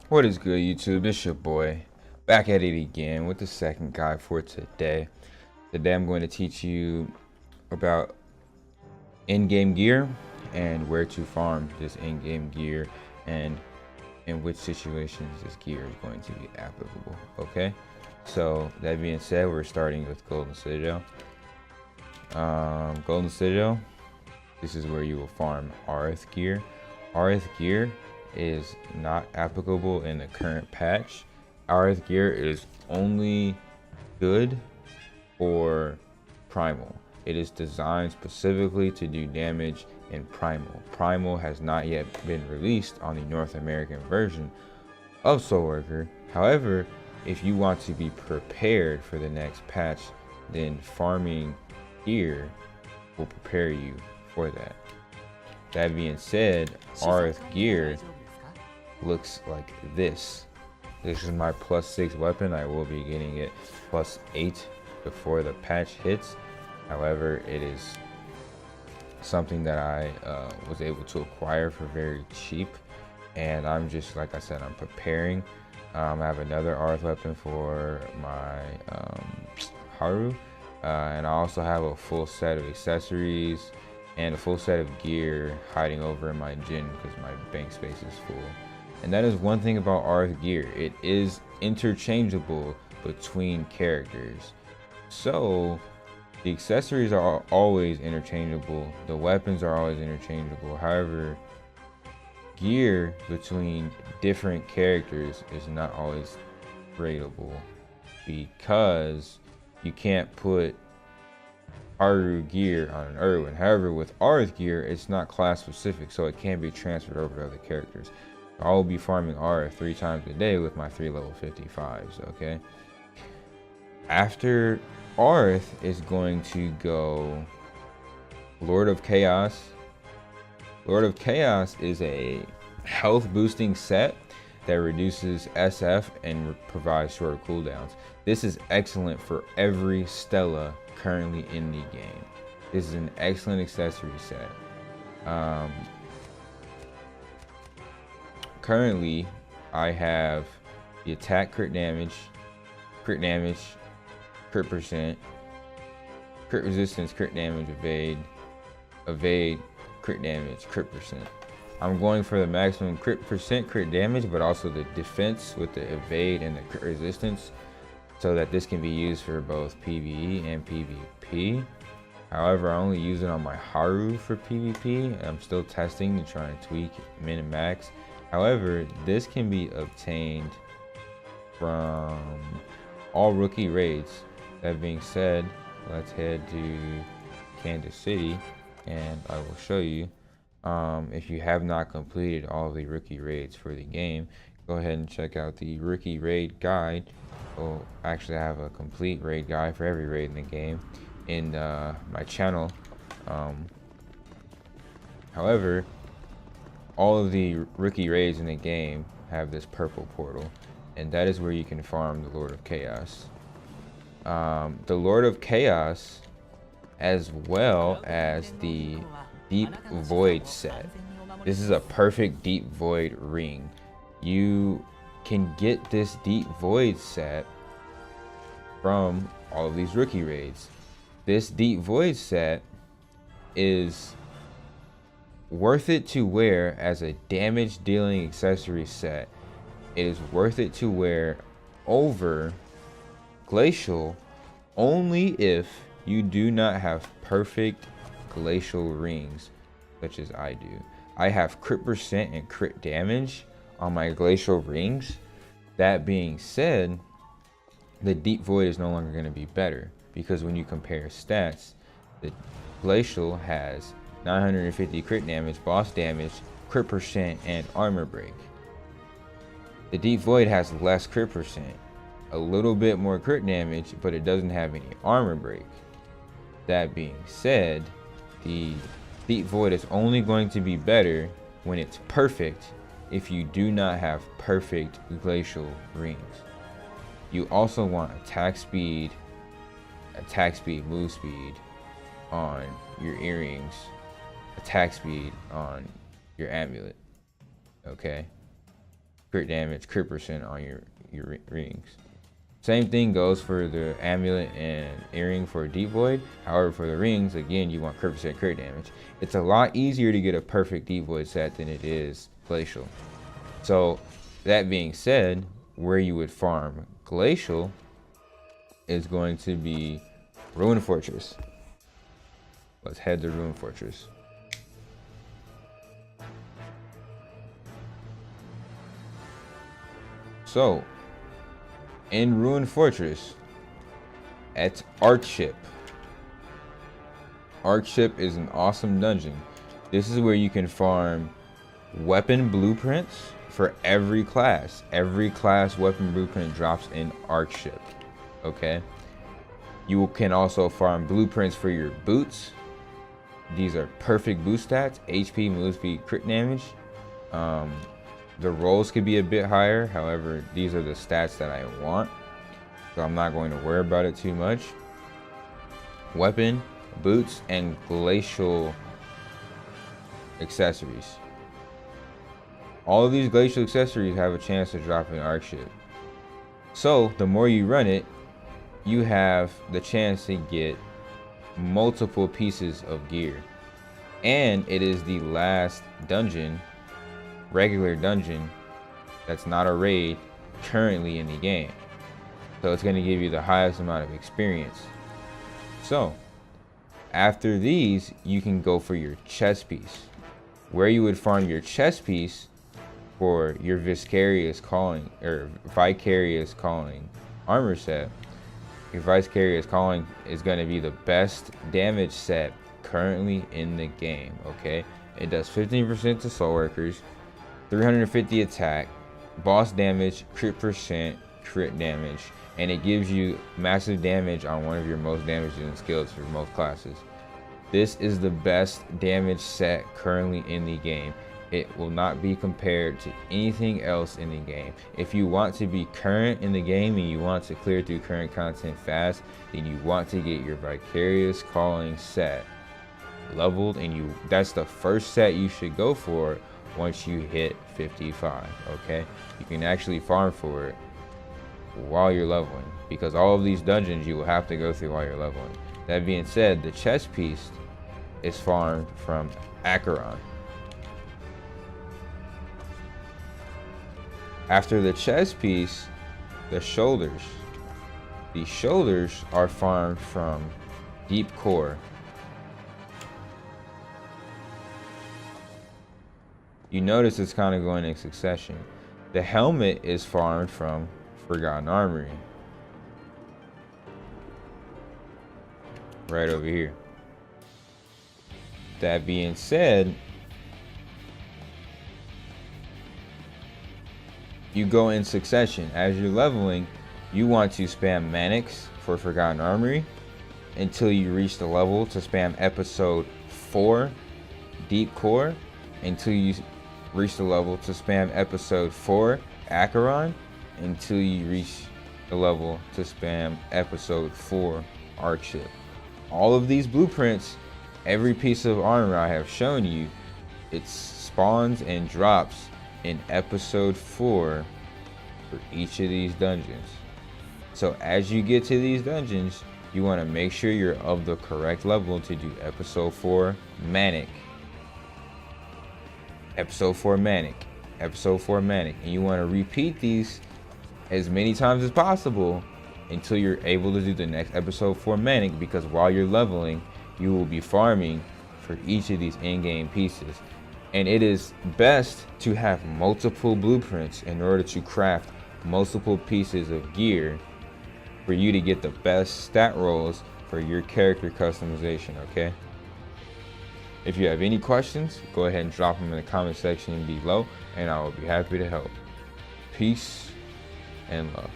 What is good, YouTube? It's your boy, back at it again with the second guide for today. Today I'm going to teach you about in-game gear and where to farm this in-game gear and in which situations this gear is going to be applicable. Okay, so that being said, we're starting with Golden Citadel. Golden Citadel, this is where you will farm Aerith gear. Aerith gear is not applicable in the current patch. Aerith gear is only good for Primal. It is designed specifically to do damage in Primal. Primal has not yet been released on the North American version of Soulworker. However, if you want to be prepared for the next patch, then farming gear will prepare you for that. That being said, Aerith gear looks like this. This is my +6 weapon. I will be getting it +8 before the patch hits. However, it is something that I was able to acquire for very cheap, and I'm just, like I said, I'm preparing. I have another Aerith weapon for my Haru, and I also have a full set of accessories and a full set of gear hiding over in my gym because my bank space is full. And that is one thing about Aerith gear. It is interchangeable between characters. So the accessories are always interchangeable. The weapons are always interchangeable. However, gear between different characters is not always tradable because you can't put Haru gear on an Erwin. However, with Aerith gear, it's not class specific, so it can be transferred over to other characters. I will be farming Aerith 3 times a day with my 3 level 55s, okay? After Aerith is going to go Lord of Chaos. Lord of Chaos is a health boosting set that reduces SF and provides shorter cooldowns. This is excellent for every Stella currently in the game. This is an excellent accessory set. Currently, I have the attack crit damage, crit percent, crit resistance, crit damage, evade, crit damage, crit percent. I'm going for the maximum crit percent, crit damage, but also the defense with the evade and the crit resistance, so that this can be used for both PvE and PvP. However, I only use it on my Haru for PvP. I'm still testing to try and tweak min and max. However, this can be obtained from all rookie raids. That being said, let's head to Kansas City and I will show you. If you have not completed all of the rookie raids for the game, go ahead and check out the rookie raid guide. Oh, actually, I have a complete raid guide for every raid in the game in my channel. However, all of the rookie raids in the game have this purple portal, and that is where you can farm the Lord of Chaos. The Lord of Chaos, as well as the Deep Void set. This is a perfect Deep Void ring. You can get this Deep Void set from all of these rookie raids. This Deep Void set is worth it to wear as a damage dealing accessory set. It is worth it to wear over Glacial only if you do not have perfect Glacial rings, such as I do. I have crit percent and crit damage on my Glacial rings. That being said, the Deep Void is no longer going to be better because when you compare stats, the Glacial has 950 crit damage, boss damage, crit percent, and armor break. The Deep Void has less crit percent, a little bit more crit damage, but it doesn't have any armor break. That being said, the Deep Void is only going to be better when it's perfect if you do not have perfect Glacial rings. You also want attack speed, move speed on your earrings, attack speed on your amulet. Okay, crit damage, crit percent on your rings. Same thing goes for the amulet and earring for Deep Void. However, for the rings, again, you want crit percent, crit damage. It's a lot easier to get a perfect Deep Void set than it is Glacial. So that being said, where you would farm Glacial is going to be Ruin Fortress. Let's head to Ruin Fortress. So, in Ruin Fortress, at Archship. Archship is an awesome dungeon. This is where you can farm weapon blueprints for every class. Every class weapon blueprint drops in Archship. Okay? You can also farm blueprints for your boots. These are perfect boost stats, HP, move speed, crit damage. The rolls could be a bit higher, however, these are the stats that I want, so I'm not going to worry about it too much. Weapon, boots, and glacial accessories. All of these glacial accessories have a chance to drop in Archship. So, the more you run it, you have the chance to get multiple pieces of gear. And it is the last dungeon, regular dungeon, that's not a raid currently in the game. So it's going to give you the highest amount of experience. So after these, you can go for your chest piece. Where you would farm your chest piece for your Vicarious Calling or Vicarious Calling armor set. Your Vicarious Calling is going to be the best damage set currently in the game. Okay, it does 15% to Soulworkers, 350 attack, boss damage, crit percent, crit damage, and it gives you massive damage on one of your most damaging skills for most classes. This is the best damage set currently in the game. It will not be compared to anything else in the game. If you want to be current in the game and you want to clear through current content fast, then you want to get your Vicarious Calling set leveled, and that's the first set you should go for once you hit 55. Okay, you can actually farm for it while you're leveling, because all of these dungeons you will have to go through while you're leveling. That being said, the chest piece is farmed from ACHERON. After the chest piece, the shoulders. The shoulders are farmed from Deep Core. You notice it's kind of going in succession. The helmet is farmed from Forgotten Armory. Right over here. That being said, you go in succession. As you're leveling, you want to spam MANICs for Forgotten Armory until you reach the level to spam episode 4 Deep Core, until you reach the level to spam episode 4 ACHERON, until you reach the level to spam episode 4 Archship. All of these blueprints, every piece of armor I have shown you, it spawns and drops in episode 4 for each of these dungeons. So as you get to these dungeons, you want to make sure you're of the correct level to do episode 4 MANIC, episode 4 MANIC, episode 4 MANIC, and you want to repeat these as many times as possible until you're able to do the next episode 4 MANIC, because while you're leveling, you will be farming for each of these in-game pieces. And it is best to have multiple blueprints in order to craft multiple pieces of gear for you to get the best stat rolls for your character customization, okay? If you have any questions, go ahead and drop them in the comment section below, and I will be happy to help. Peace and love.